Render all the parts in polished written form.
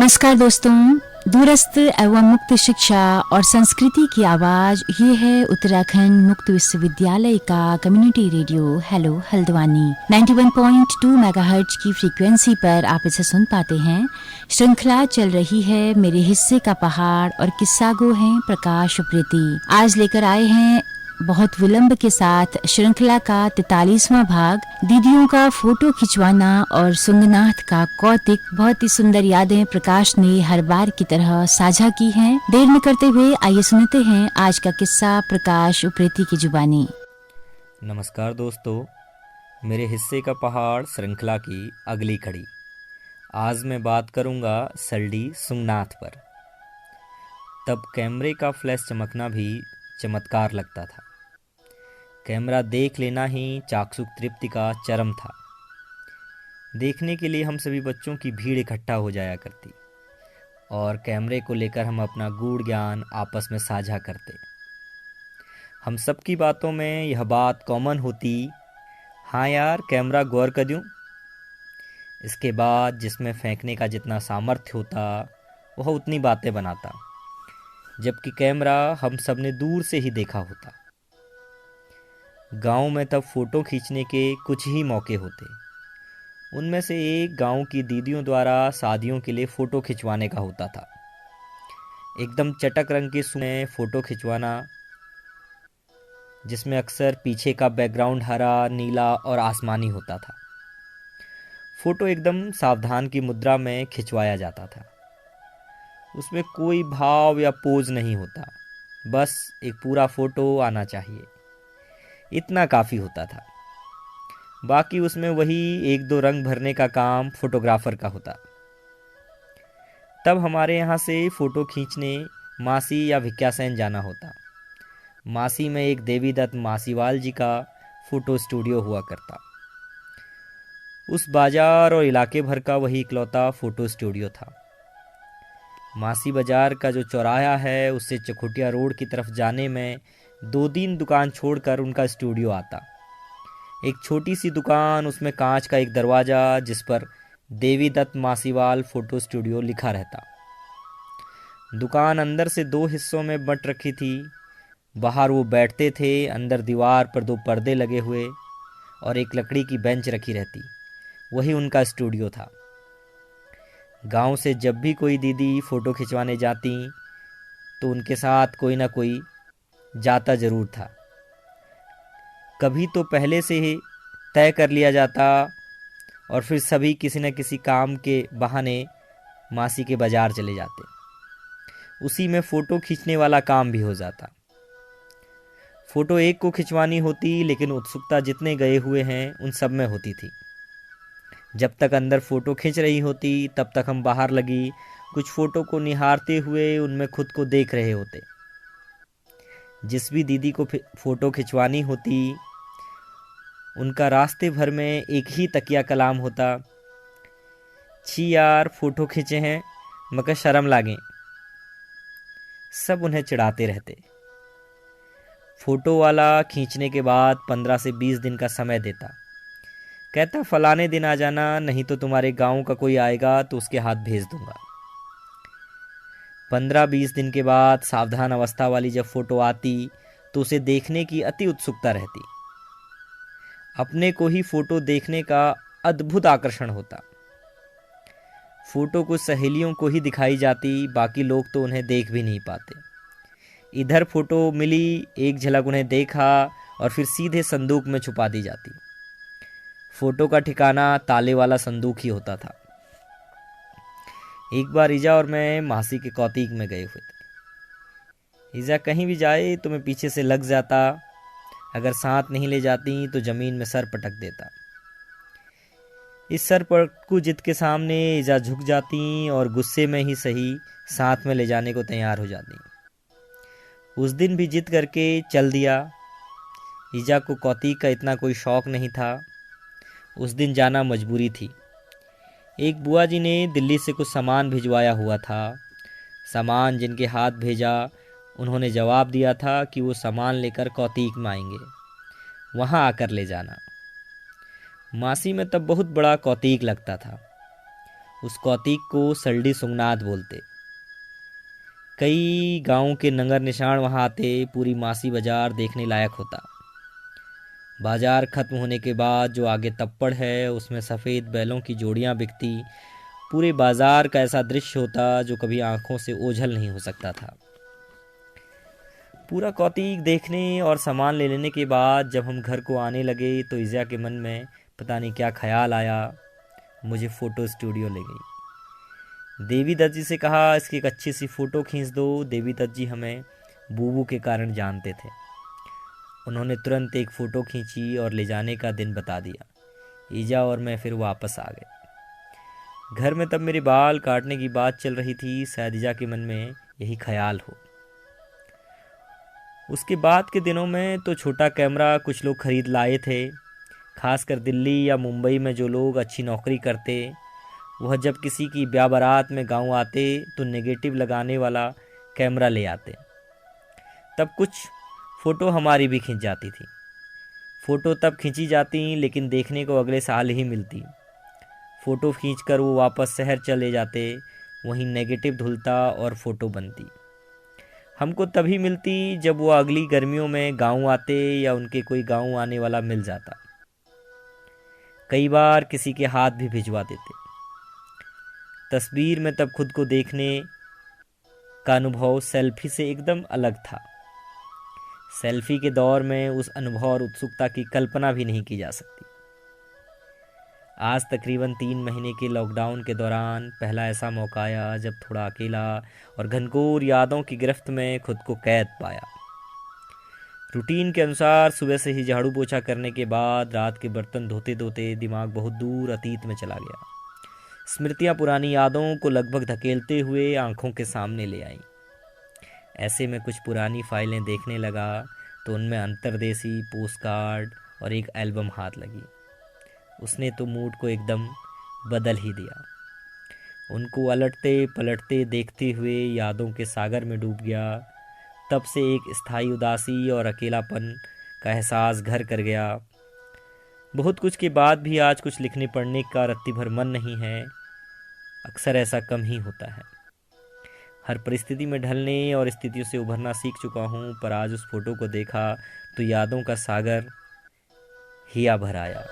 नमस्कार दोस्तों, दूरस्थ एवं मुक्त शिक्षा और संस्कृति की आवाज ये है उत्तराखंड मुक्त विश्वविद्यालय का community radio hello Haldwani 91.2 megahertz की फ्रीक्वेंसी पर आप इसे सुन पाते हैं। श्रृंखला चल रही है मेरे हिस्से का पहाड़ और किस्सा गो हैं प्रकाश उप्रेती। आज लेकर आए हैं बहुत विलंब के साथ श्रृंखला का 43वां भाग, दीदियों का फोटो खिंचवाना और सुंगनाथ का कौतिक। बहुत ही सुंदर यादें प्रकाश ने हर बार की तरह साझा की हैं। देर न करते हुए आइए सुनते हैं आज का किस्सा प्रकाश उप्रेती की जुबानी। नमस्कार दोस्तों, मेरे हिस्से का पहाड़ श्रृंखला की अगली कड़ी। आज मैं बात करूंगा सल्डी सुंगनाथ पर। तब कैमरे का फ्लैश चमकना भी चमत्कार लगता था। कैमरा देख लेना ही चाक्षुष तृप्ति का चरम था। देखने के लिए हम सभी बच्चों की भीड़ इकट्ठा हो जाया करती और कैमरे को लेकर हम अपना गूढ़ ज्ञान आपस में साझा करते। हम सबकी बातों में यह बात कॉमन होती, हाँ यार कैमरा गौर कर दूं। इसके बाद जिसमें फेंकने का जितना सामर्थ्य होता वह उतनी बातें बनाता, जबकि कैमरा हम सब ने दूर से ही देखा होता। गांव में तब फोटो खींचने के कुछ ही मौके होते। उनमें से एक गांव की दीदियों द्वारा शादियों के लिए फ़ोटो खिंचवाने का होता था। एकदम चटक रंग के में फ़ोटो खिंचवाना, जिसमें अक्सर पीछे का बैकग्राउंड हरा, नीला और आसमानी होता था। फ़ोटो एकदम सावधान की मुद्रा में खिंचवाया जाता था। उसमें कोई भाव या पोज नहीं होता, बस एक पूरा फ़ोटो आना चाहिए, इतना काफ़ी होता था। बाकी उसमें वही एक दो रंग भरने का काम फोटोग्राफर का होता। तब हमारे यहाँ से फ़ोटो खींचने मासी या भिक्यासैन जाना होता। मासी में एक देवी दत्त मासीवाल जी का फ़ोटो स्टूडियो हुआ करता। उस बाजार और इलाके भर का वही इकलौता फ़ोटो स्टूडियो था। मासी बाजार का जो चौराहा है उससे चकुटिया रोड की तरफ जाने में 2-3 दुकान छोड़कर उनका स्टूडियो आता। एक छोटी सी दुकान, उसमें कांच का एक दरवाज़ा जिस पर देवी दत्त मासीवाल फ़ोटो स्टूडियो लिखा रहता। दुकान अंदर से 2 हिस्सों में बंट रखी थी। बाहर वो बैठते थे, अंदर दीवार पर 2 पर्दे लगे हुए और एक लकड़ी की बेंच रखी रहती। वही उनका स्टूडियो था। गांव से जब भी कोई दीदी फ़ोटो खिंचवाने जाती तो उनके साथ कोई ना कोई जाता ज़रूर था। कभी तो पहले से ही तय कर लिया जाता और फिर सभी किसी न किसी काम के बहाने मासी के बाज़ार चले जाते। उसी में फ़ोटो खींचने वाला काम भी हो जाता। फ़ोटो एक को खिंचवानी होती, लेकिन उत्सुकता जितने गए हुए हैं उन सब में होती थी। जब तक अंदर फ़ोटो खींच रही होती तब तक हम बाहर लगी कुछ फ़ोटो को निहारते हुए उनमें खुद को देख रहे होते। जिस भी दीदी को फ़ोटो खिंचवानी होती उनका रास्ते भर में एक ही तकिया कलाम होता, छी यार फ़ोटो खींचे हैं मगर शर्म लागे। सब उन्हें चिढ़ाते रहते। फ़ोटो वाला खींचने के बाद 15 से 20 दिन का समय देता। कहता फलाने दिन आ जाना, नहीं तो तुम्हारे गांव का कोई आएगा तो उसके हाथ भेज दूंगा। 15-20 दिन के बाद सावधान अवस्था वाली जब फ़ोटो आती तो उसे देखने की अति उत्सुकता रहती। अपने को ही फ़ोटो देखने का अद्भुत आकर्षण होता। फ़ोटो कुछ सहेलियों को ही दिखाई जाती, बाकी लोग तो उन्हें देख भी नहीं पाते। इधर फ़ोटो मिली, एक झलक उन्हें देखा और फिर सीधे संदूक में छुपा दी जाती। फ़ोटो का ठिकाना ताले वाला संदूक ही होता था। एक बार ईजा और मैं मासी के कौतिक में गए हुए थे। ईजा कहीं भी जाए तो मैं पीछे से लग जाता। अगर साथ नहीं ले जाती तो ज़मीन में सर पटक देता। इस सर पटकू जिद के सामने ईजा झुक जाती और गुस्से में ही सही साथ में ले जाने को तैयार हो जाती। उस दिन भी जिद करके चल दिया। ईजा को कौतिक का इतना कोई शौक़ नहीं था। उस दिन जाना मजबूरी थी। एक बुआ जी ने दिल्ली से कुछ सामान भिजवाया हुआ था। सामान जिनके हाथ भेजा उन्होंने जवाब दिया था कि वो सामान लेकर कौतिक में आएंगे, वहाँ आकर ले जाना। मासी में तब बहुत बड़ा कौतिक लगता था। उस कौतिक को सल्डी सुंगनाथ बोलते। कई गांव के नंगर निशान वहां आते। पूरी मासी बाजार देखने लायक होता। बाजार खत्म होने के बाद जो आगे तप्पड़ है उसमें सफ़ेद बैलों की जोड़ियां बिकती। पूरे बाजार का ऐसा दृश्य होता जो कभी आंखों से ओझल नहीं हो सकता था। पूरा कौतिक देखने और सामान ले लेने के बाद जब हम घर को आने लगे तो इज़ा के मन में पता नहीं क्या ख्याल आया। मुझे फ़ोटो स्टूडियो ले गई। देवी दत्त जी से कहा इसकी एक अच्छी सी फ़ोटो खींच दो। देवी दत्त जी हमें बूबू के कारण जानते थे। उन्होंने तुरंत एक फ़ोटो खींची और ले जाने का दिन बता दिया। ईजा और मैं फिर वापस आ गए। घर में तब मेरे बाल काटने की बात चल रही थी। शायद ईजा के मन में यही ख्याल हो। उसके बाद के दिनों में तो छोटा कैमरा कुछ लोग खरीद लाए थे। खासकर दिल्ली या मुंबई में जो लोग अच्छी नौकरी करते, वह जब किसी की ब्याह बारात में गांव आते तो नेगेटिव लगाने वाला कैमरा ले आते। तब कुछ फ़ोटो हमारी भी खींच जाती थी। फ़ोटो तब खींची जाती लेकिन देखने को अगले साल ही मिलती। फ़ोटो खींचकर वो वापस शहर चले जाते। वहीं नेगेटिव धुलता और फ़ोटो बनती। हमको तभी मिलती जब वो अगली गर्मियों में गांव आते या उनके कोई गांव आने वाला मिल जाता। कई बार किसी के हाथ भी भिजवा देते। तस्वीर में तब खुद को देखने का अनुभव सेल्फी से एकदम अलग था। सेल्फी के दौर में उस अनुभव और उत्सुकता की कल्पना भी नहीं की जा सकती। आज तकरीबन 3 महीने के लॉकडाउन के दौरान पहला ऐसा मौका आया जब थोड़ा अकेला और घनघोर यादों की गिरफ्त में खुद को कैद पाया। रूटीन के अनुसार सुबह से ही झाड़ू पोछा करने के बाद रात के बर्तन धोते धोते दिमाग बहुत दूर अतीत में चला गया। स्मृतियाँ पुरानी यादों को लगभग धकेलते हुए आंखों के सामने ले आईं। ऐसे में कुछ पुरानी फाइलें देखने लगा तो उनमें अंतर्देशी पोस्टकार्ड और एक एल्बम हाथ लगी। उसने तो मूड को एकदम बदल ही दिया। उनको अलटते पलटते देखते हुए यादों के सागर में डूब गया। तब से एक स्थायी उदासी और अकेलापन का एहसास घर कर गया। बहुत कुछ के बाद भी आज कुछ लिखने पढ़ने का रत्ती भर मन नहीं है। अक्सर ऐसा कम ही होता है। हर परिस्थिति में ढलने और स्थितियों से उभरना सीख चुका हूँ, पर आज उस फोटो को देखा तो यादों का सागर हिया भर आया।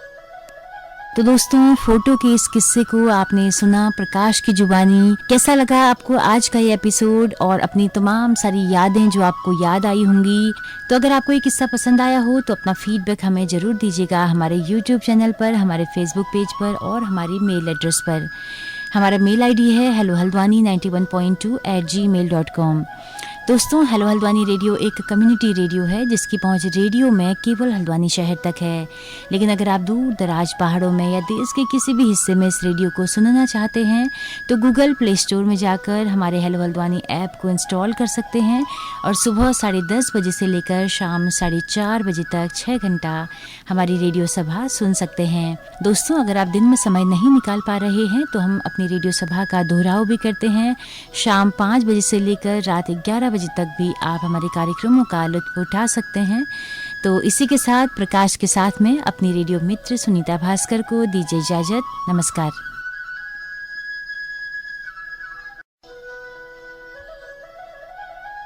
तो दोस्तों, फोटो के इस किस्से को आपने सुना प्रकाश की जुबानी। कैसा लगा आपको आज का ये एपिसोड और अपनी तमाम सारी यादें जो आपको याद आई होंगी? तो अगर आपको ये किस्सा पसंद आया हो तो अपना फीडबैक हमें ज़रूर दीजिएगा हमारे यूट्यूब चैनल पर, हमारे फेसबुक पेज पर और हमारी मेल एड्रेस पर। हमारा मेल आईडी है hellohaldwani91.2@gmail.com। दोस्तों, हेलो हल्द्वानी रेडियो एक कम्युनिटी रेडियो है जिसकी पहुंच रेडियो में केवल हल्द्वानी शहर तक है। लेकिन अगर आप दूर दराज पहाड़ों में या देश के किसी भी हिस्से में इस रेडियो को सुनना चाहते हैं तो गूगल प्ले स्टोर में जाकर हमारे हेलो हल्द्वानी ऐप को इंस्टॉल कर सकते हैं और सुबह 10:30 बजे से लेकर शाम 4:30 बजे तक 6 घंटा हमारी रेडियो सभा सुन सकते हैं। दोस्तों, अगर आप दिन में समय नहीं निकाल पा रहे हैं तो हम अपनी रेडियो सभा का दोहराव भी करते हैं। शाम 5 बजे से लेकर रात 11 बजे तक भी आप हमारे कार्यक्रमों का लुत्फ उठा सकते हैं। तो इसी के साथ प्रकाश के साथ में अपनी रेडियो मित्र सुनीता भास्कर को दीजिए इजाजत। नमस्कार।